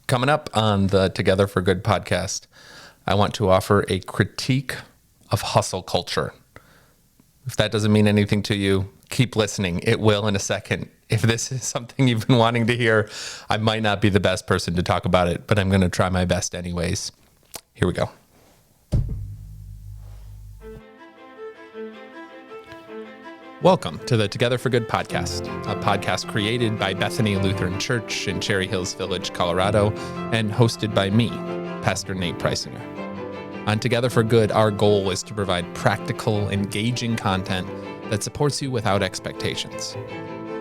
Coming up on the Together for Good podcast, I want to offer a critique of hustle culture. If that doesn't mean anything to you, keep listening. It will in a second. If this is something you've been wanting to hear, I might not be the best person to talk about it, but I'm going to try my best anyways. Here we go. Welcome to the Together for Good podcast, a podcast created by Bethany Lutheran Church in Cherry Hills Village, Colorado, and hosted by me, Pastor Nate Preisinger. On Together for Good, our goal is to provide practical, engaging content that supports you without expectations.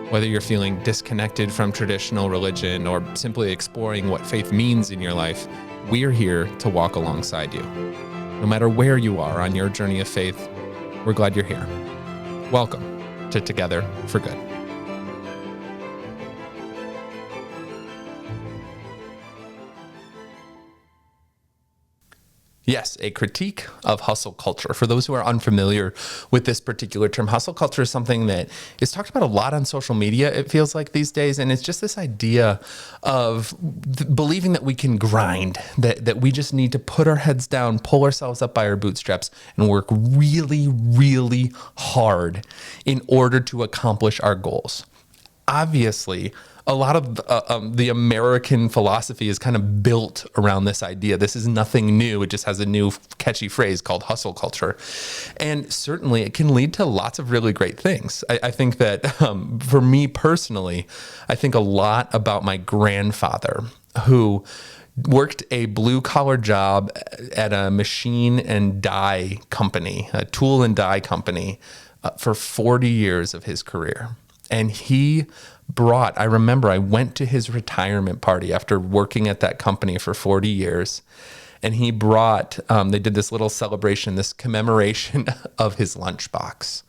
Whether you're feeling disconnected from traditional religion or simply exploring what faith means in your life, we're here to walk alongside you. No matter where you are on your journey of faith, we're glad you're here. Welcome to Together for Good. Yes, a critique of hustle culture. For those who are unfamiliar with this particular term, hustle culture is something that is talked about a lot on social media, it feels like these days. And it's just this idea of believing that we can grind, that we just need to put our heads down, pull ourselves up by our bootstraps, and work really, really hard in order to accomplish our goals. Obviously, a lot of the American philosophy is kind of built around this idea. This is nothing new. It just has a new catchy phrase called hustle culture. And certainly it can lead to lots of really great things. I think that for me personally, I think a lot about my grandfather who worked a blue-collar job at a machine and die company, a tool and die company, for 40 years of his career. And I remember I went to his retirement party after working at that company for 40 years. And he brought, they did this little celebration, this commemoration of his lunchbox,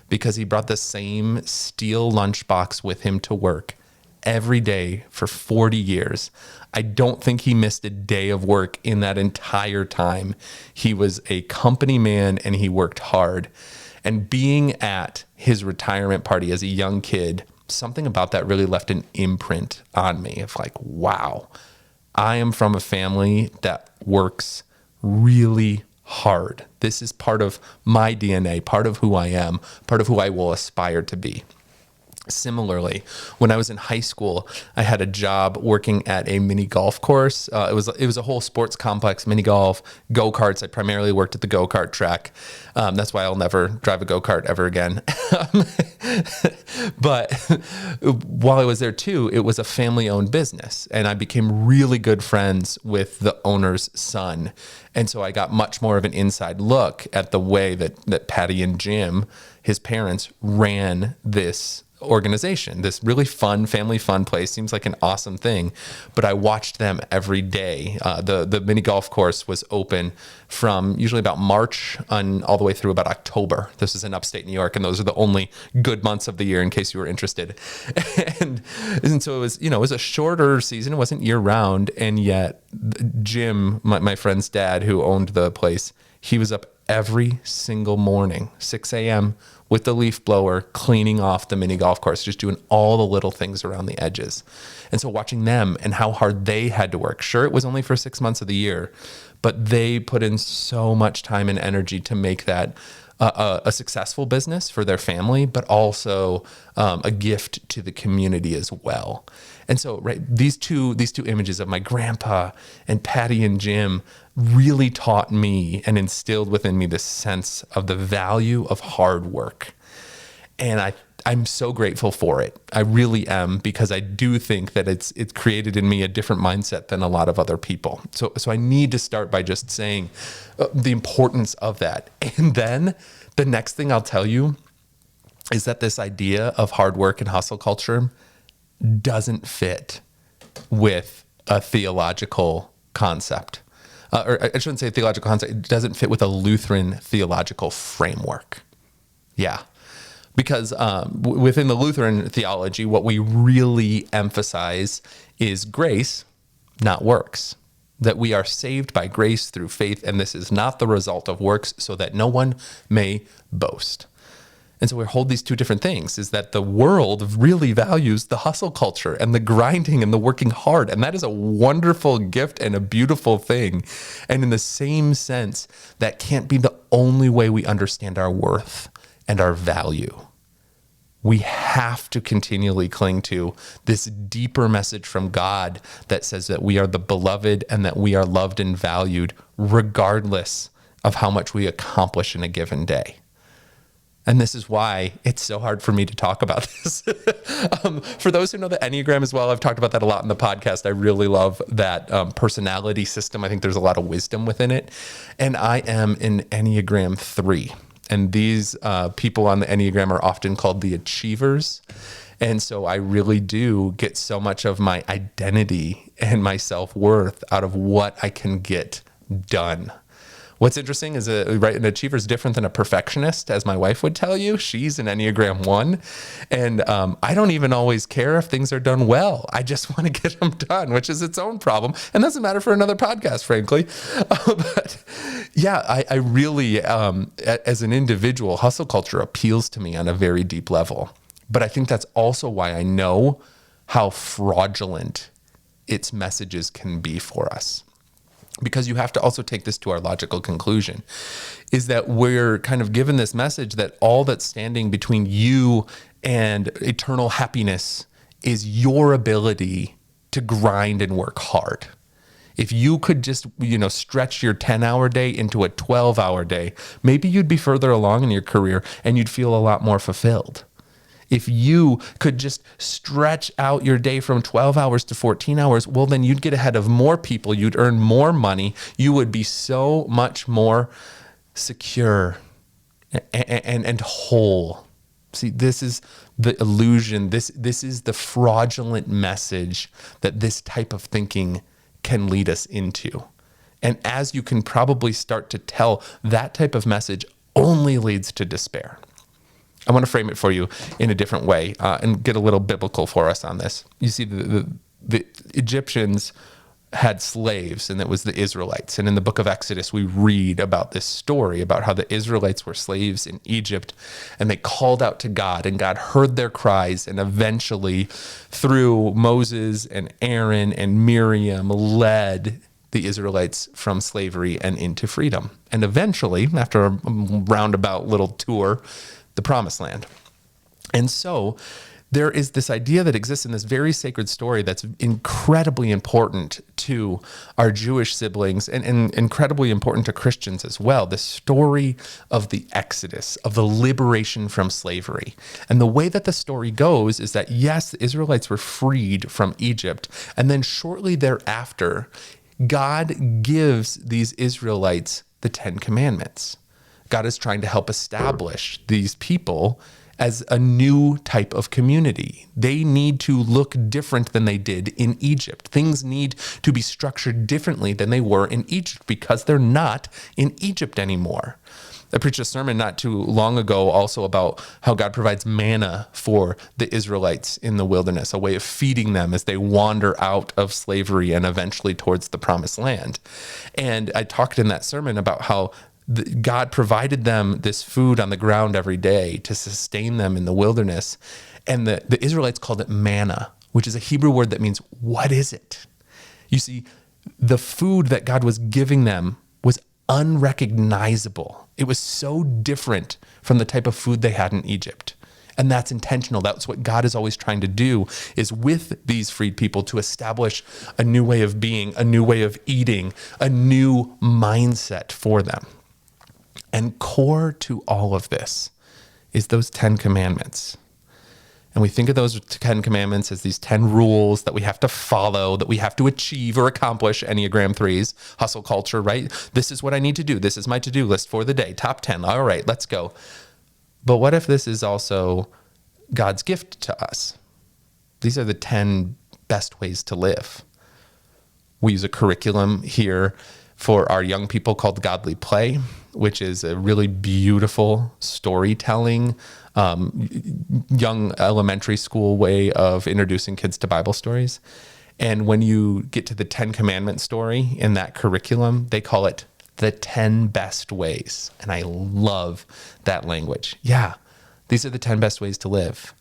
because he brought the same steel lunchbox with him to work every day for 40 years. I don't think he missed a day of work in that entire time. He was a company man and he worked hard. And being at his retirement party as a young kid, something about that really left an imprint on me of like, wow, I am from a family that works really hard. This is part of my DNA, part of who I am, part of who I will aspire to be. Similarly, when I was in high school, I had a job working at a mini golf course. It was a whole sports complex, mini golf, go-karts. I primarily worked at the go-kart track. That's why I'll never drive a go-kart ever again. But while I was there too, it was a family-owned business, and I became really good friends with the owner's son. And so I got much more of an inside look at the way that Patty and Jim, his parents, ran this organization, this really fun, family fun place. Seems like an awesome thing, but I watched them every day. The mini golf course was open from usually about March and all the way through about October. This is in upstate New York, and those are the only good months of the year in case you were interested. and so it was a shorter season. It wasn't year round, and yet Jim, my friend's dad who owned the place, he was up every single morning, 6 a.m., with the leaf blower, cleaning off the mini golf course, just doing all the little things around the edges. And so watching them and how hard they had to work. Sure, it was only for 6 months of the year, but they put in so much time and energy to make that a successful business for their family, but also a gift to the community as well. And so, right, these two images of my grandpa and Patty and Jim really taught me and instilled within me this sense of the value of hard work. And I'm so grateful for it. I really am, because I do think that it's created in me a different mindset than a lot of other people. So I need to start by just saying the importance of that. And then the next thing I'll tell you is that this idea of hard work and hustle culture doesn't fit with a theological concept. Or I shouldn't say theological concept. It doesn't fit with a Lutheran theological framework. Yeah. Because within the Lutheran theology, what we really emphasize is grace, not works. That we are saved by grace through faith, and this is not the result of works, so that no one may boast. And so we hold these two different things, is that the world really values the hustle culture and the grinding and the working hard. And that is a wonderful gift and a beautiful thing. And in the same sense, that can't be the only way we understand our worth and our value. We have to continually cling to this deeper message from God that says that we are the beloved and that we are loved and valued regardless of how much we accomplish in a given day. And this is why it's so hard for me to talk about this. For those who know the Enneagram as well, I've talked about that a lot in the podcast. I really love that personality system. I think there's a lot of wisdom within it. And I am an Enneagram 3. And these people on the Enneagram are often called the achievers. And so I really do get so much of my identity and my self-worth out of what I can get done. What's interesting is an achiever is different than a perfectionist, as my wife would tell you. She's an Enneagram 1. And I don't even always care if things are done well. I just want to get them done, which is its own problem. And doesn't matter for another podcast, frankly. But yeah, I really, as an individual, hustle culture appeals to me on a very deep level. But I think that's also why I know how fraudulent its messages can be for us. Because you have to also take this to our logical conclusion, is that we're kind of given this message that all that's standing between you and eternal happiness is your ability to grind and work hard. If you could just, stretch your 10-hour day into a 12-hour day, maybe you'd be further along in your career and you'd feel a lot more fulfilled. If you could just stretch out your day from 12 hours to 14 hours, well, then you'd get ahead of more people. You'd earn more money. You would be so much more secure and whole. See, this is the illusion. This is the fraudulent message that this type of thinking can lead us into. And as you can probably start to tell, that type of message only leads to despair. I want to frame it for you in a different way and get a little biblical for us on this. You see, the Egyptians had slaves, and it was the Israelites. And in the book of Exodus, we read about this story about how the Israelites were slaves in Egypt, and they called out to God, and God heard their cries, and eventually, through Moses and Aaron and Miriam, led the Israelites from slavery and into freedom. And eventually, after a roundabout little tour, the promised land. And so there is this idea that exists in this very sacred story that's incredibly important to our Jewish siblings and incredibly important to Christians as well. The story of the Exodus, of the liberation from slavery. And the way that the story goes is that, yes, the Israelites were freed from Egypt. And then shortly thereafter, God gives these Israelites the 10 Commandments. God is trying to help establish these people as a new type of community. They need to look different than they did in Egypt. Things need to be structured differently than they were in Egypt because they're not in Egypt anymore. I preached a sermon not too long ago also about how God provides manna for the Israelites in the wilderness, a way of feeding them as they wander out of slavery and eventually towards the promised land. And I talked in that sermon about how God provided them this food on the ground every day to sustain them in the wilderness. And the Israelites called it manna, which is a Hebrew word that means, what is it? You see, the food that God was giving them was unrecognizable. It was so different from the type of food they had in Egypt. And that's intentional. That's what God is always trying to do, is with these freed people to establish a new way of being, a new way of eating, a new mindset for them. And core to all of this is those 10 commandments. And we think of those 10 commandments as these 10 rules that we have to follow, that we have to achieve or accomplish. Enneagram 3s, hustle culture, right? This is what I need to do. This is my to-do list for the day. Top 10. All right, let's go. But what if this is also God's gift to us? These are the 10 best ways to live. We use a curriculum here for our young people called Godly Play, which is a really beautiful storytelling, young elementary school way of introducing kids to Bible stories. And when you get to the 10 Commandment story in that curriculum, they call it the 10 best ways. And I love that language. Yeah, These are the 10 best ways to live.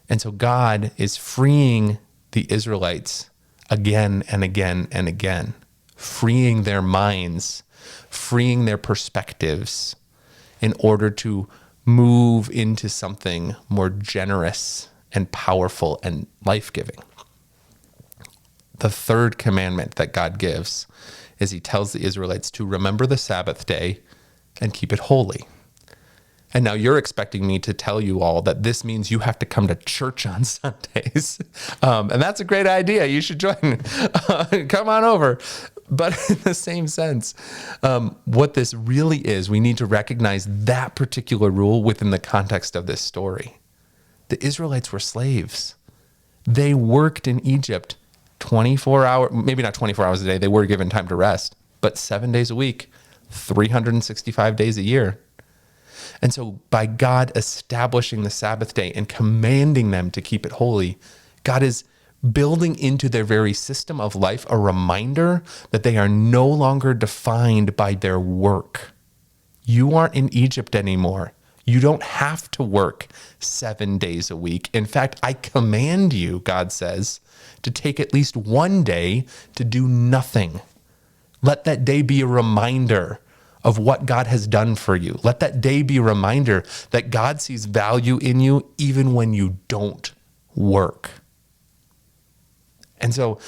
And so God is freeing the Israelites again and again and again, freeing their minds, freeing their perspectives in order to move into something more generous and powerful and life-giving. The third commandment that God gives is he tells the Israelites to remember the Sabbath day and keep it holy. And now you're expecting me to tell you all that this means you have to come to church on Sundays. And that's a great idea. You should join. Come on over. But in the same sense, what this really is, we need to recognize that particular rule within the context of this story. The Israelites were slaves. They worked in Egypt 24 hours, maybe not 24 hours a day. They were given time to rest, but 7 days a week, 365 days a year. And so by God establishing the Sabbath day and commanding them to keep it holy, God is building into their very system of life a reminder that they are no longer defined by their work. You aren't in Egypt anymore. You don't have to work 7 days a week. In fact, I command you, God says, to take at least one day to do nothing. Let that day be a reminder of what God has done for you. Let that day be a reminder that God sees value in you even when you don't work. And so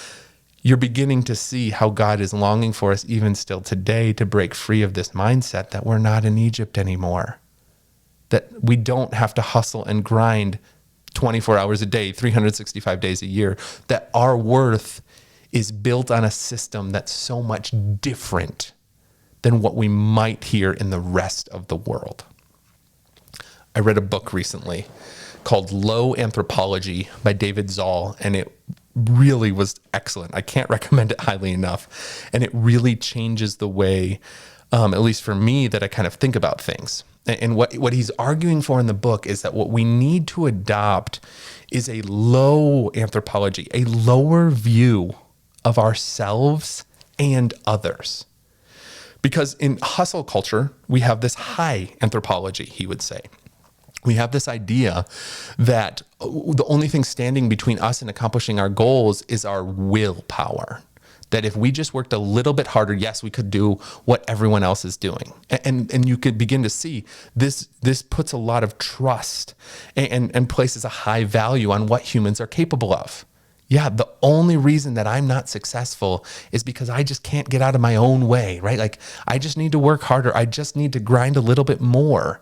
you're beginning to see how God is longing for us even still today to break free of this mindset that we're not in Egypt anymore, that we don't have to hustle and grind 24 hours a day, 365 days a year, that our worth is built on a system that's so much different than what we might hear in the rest of the world. I read a book recently called Low Anthropology by David Zoll, and it really was excellent. I can't recommend it highly enough. And it really changes the way, at least for me, that I kind of think about things. And what he's arguing for in the book is that what we need to adopt is a low anthropology, a lower view of ourselves and others. Because in hustle culture, we have this high anthropology, he would say. We have this idea that the only thing standing between us and accomplishing our goals is our willpower. That if we just worked a little bit harder, yes, we could do what everyone else is doing. And you could begin to see this puts a lot of trust and places a high value on what humans are capable of. Yeah, the only reason that I'm not successful is because I just can't get out of my own way, right? Like, I just need to work harder. I just need to grind a little bit more.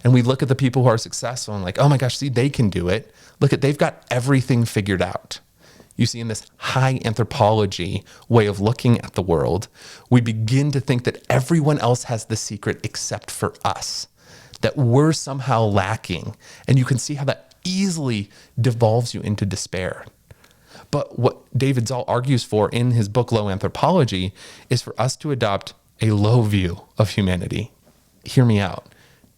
And we look at the people who are successful and like, oh my gosh, see, they can do it. They've got everything figured out. You see, in this high anthropology way of looking at the world, we begin to think that everyone else has the secret except for us, that we're somehow lacking. And you can see how that easily devolves you into despair. But what David Zoll argues for in his book, Low Anthropology, is for us to adopt a low view of humanity. Hear me out.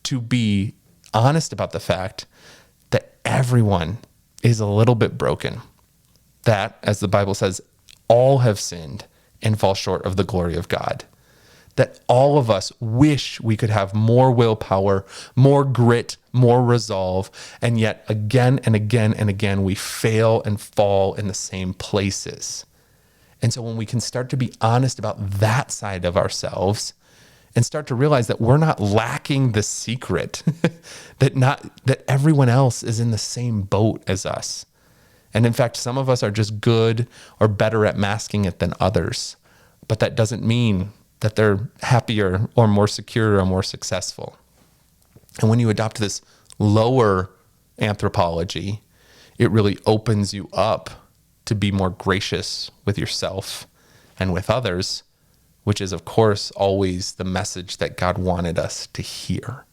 To be honest about the fact that everyone is a little bit broken. That, as the Bible says, all have sinned and fall short of the glory of God. That all of us wish we could have more willpower, more grit, more resolve, and yet again and again and again, we fail and fall in the same places. And so when we can start to be honest about that side of ourselves and start to realize that we're not lacking the secret, that everyone else is in the same boat as us. And in fact, some of us are just good or better at masking it than others. But that doesn't mean that they're happier or more secure or more successful. And when you adopt this lower anthropology, it really opens you up to be more gracious with yourself and with others, which is, of course, always the message that God wanted us to hear.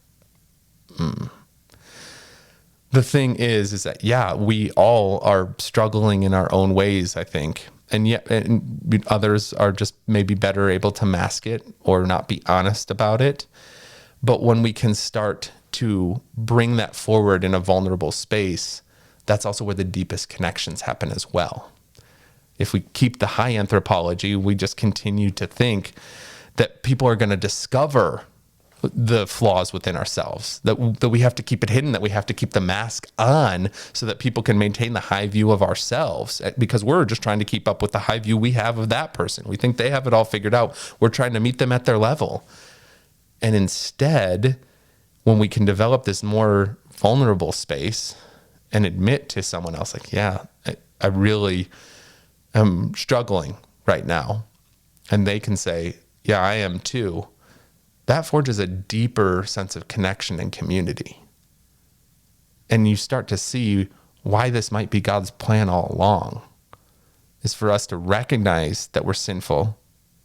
The thing is that, yeah, we all are struggling in our own ways, I think. And yet and others are just maybe better able to mask it or not be honest about it. But when we can start to bring that forward in a vulnerable space, that's also where the deepest connections happen as well. If we keep the high anthropology, we just continue to think that people are going to discover the flaws within ourselves, that we have to keep it hidden, that we have to keep the mask on so that people can maintain the high view of ourselves, because we're just trying to keep up with the high view we have of that person. We think they have it all figured out. We're trying to meet them at their level. And instead, when we can develop this more vulnerable space and admit to someone else, like, yeah, I really am struggling right now. And they can say, yeah, I am too. That forges a deeper sense of connection and community. And you start to see why this might be God's plan all along, is for us to recognize that we're sinful,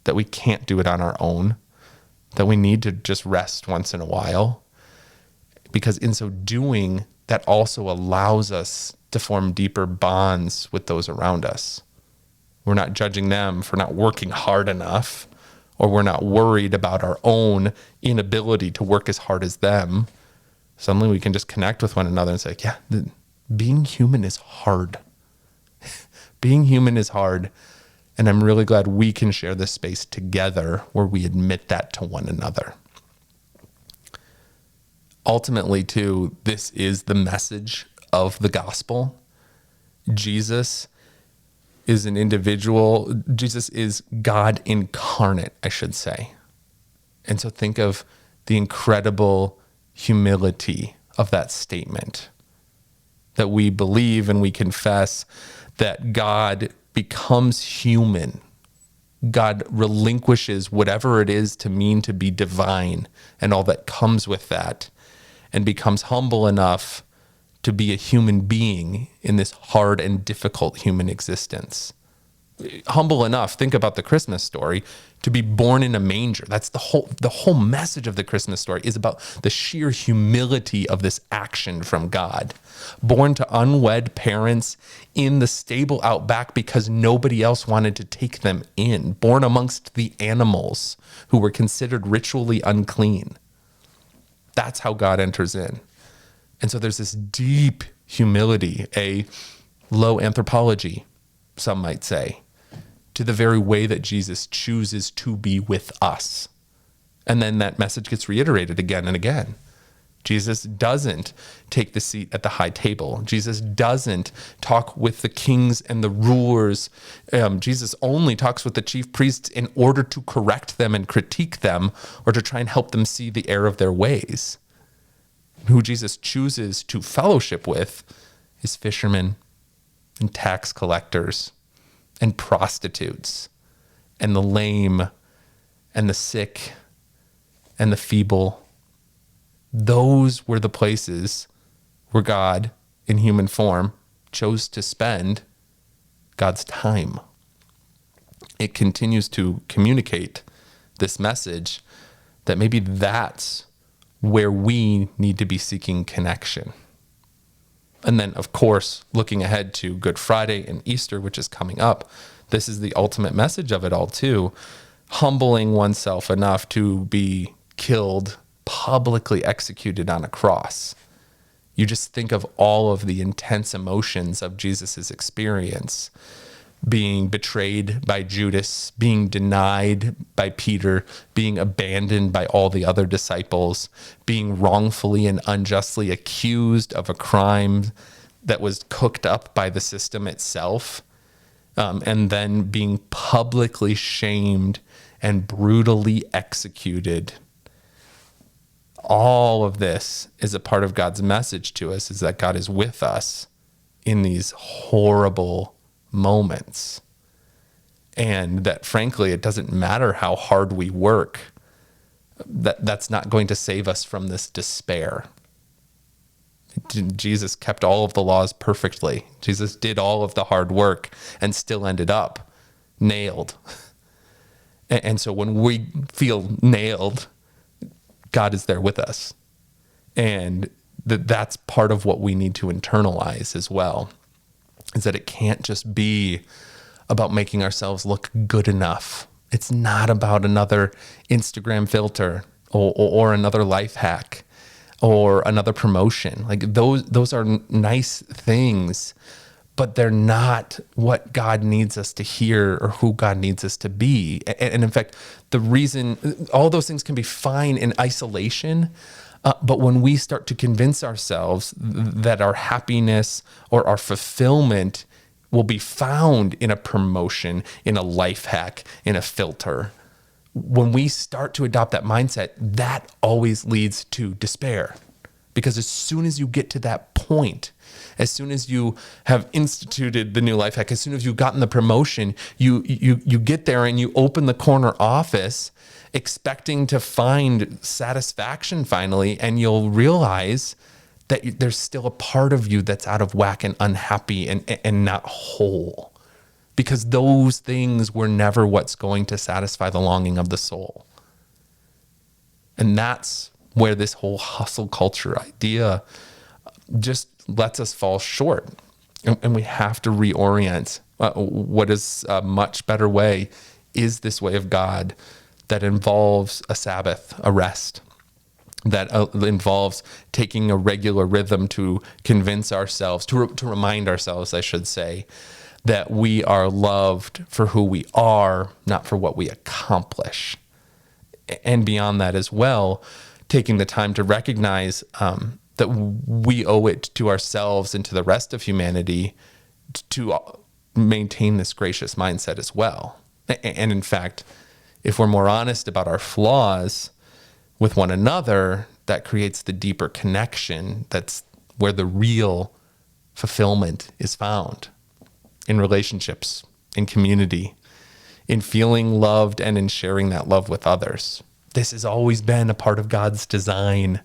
that we can't do it on our own, that we need to just rest once in a while. Because in so doing, that also allows us to form deeper bonds with those around us. We're not judging them for not working hard enough, or we're not worried about our own inability to work as hard as them. Suddenly we can just connect with one another and say, yeah, being human is hard. Being human is hard. And I'm really glad we can share this space together where we admit that to one another. Ultimately, too, this is the message of the gospel. Jesus is an individual. Jesus is God incarnate, I should say. And so think of the incredible humility of that statement, that we believe and we confess that God becomes human. God relinquishes whatever it is to mean to be divine and all that comes with that, and becomes humble enough to be a human being in this hard and difficult human existence. Humble enough, think about the Christmas story, to be born in a manger. That's the whole message of the Christmas story, is about the sheer humility of this action from God. Born to unwed parents in the stable out back because nobody else wanted to take them in. Born amongst the animals who were considered ritually unclean. That's how God enters in. And so there's this deep humility, a low anthropology, some might say, to the very way that Jesus chooses to be with us. And then that message gets reiterated again and again. Jesus doesn't take the seat at the high table. Jesus doesn't talk with the kings and the rulers. Jesus only talks with the chief priests in order to correct them and critique them, or to try and help them see the error of their ways. Who Jesus chooses to fellowship with is fishermen and tax collectors and prostitutes and the lame and the sick and the feeble. Those were the places where God, in human form, chose to spend God's time. It continues to communicate this message that maybe that's where we need to be seeking connection. And then, of course, looking ahead to Good Friday and Easter, which is coming up, this is the ultimate message of it all too. Humbling oneself enough to be killed, publicly executed on a cross. You just think of all of the intense emotions of Jesus's experience. Being betrayed by Judas, being denied by Peter, being abandoned by all the other disciples, being wrongfully and unjustly accused of a crime that was cooked up by the system itself, and then being publicly shamed and brutally executed. All of this is a part of God's message to us, is that God is with us in these horrible moments. And that, frankly, it doesn't matter how hard we work, that's not going to save us from this despair. Jesus kept all of the laws perfectly. Jesus did all of the hard work and still ended up nailed. And so when we feel nailed, God is there with us. And that's part of what we need to internalize as well, is that it can't just be about making ourselves look good enough. It's not about another Instagram filter or another life hack or another promotion. Like those are nice things, but they're not what God needs us to hear or who God needs us to be. And in fact, the reason all those things can be fine in isolation, but when we start to convince ourselves that our happiness or our fulfillment will be found in a promotion, in a life hack, in a filter, when we start to adopt that mindset, that always leads to despair. Because as soon as you get to that point, as soon as you have instituted the new life hack, as soon as you've gotten the promotion, you get there and you open the corner office expecting to find satisfaction finally, and you'll realize that there's still a part of you that's out of whack and unhappy and not whole. Because those things were never what's going to satisfy the longing of the soul. And that's where this whole hustle culture idea just lets us fall short. And we have to reorient. What is a much better way is this way of God that involves a Sabbath, a rest, that involves taking a regular rhythm to convince ourselves, to remind ourselves, I should say, that we are loved for who we are, not for what we accomplish. And beyond that as well, taking the time to recognize that we owe it to ourselves and to the rest of humanity to maintain this gracious mindset as well. And in fact, if we're more honest about our flaws with one another, that creates the deeper connection. That's where the real fulfillment is found. In relationships, in community, in feeling loved and in sharing that love with others. This has always been a part of God's design,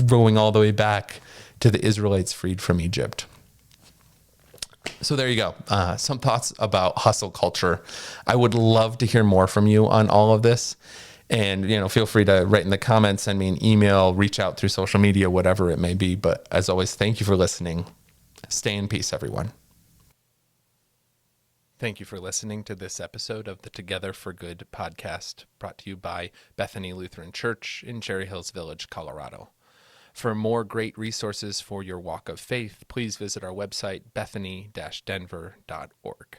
going all the way back to the Israelites freed from Egypt. So there you go. Some thoughts about hustle culture. I would love to hear more from you on all of this. And, feel free to write in the comments, send me an email, reach out through social media, whatever it may be. But as always, thank you for listening. Stay in peace, everyone. Thank you for listening to this episode of the Together for Good podcast, brought to you by Bethany Lutheran Church in Cherry Hills Village, Colorado. For more great resources for your walk of faith, please visit our website, bethany-denver.org.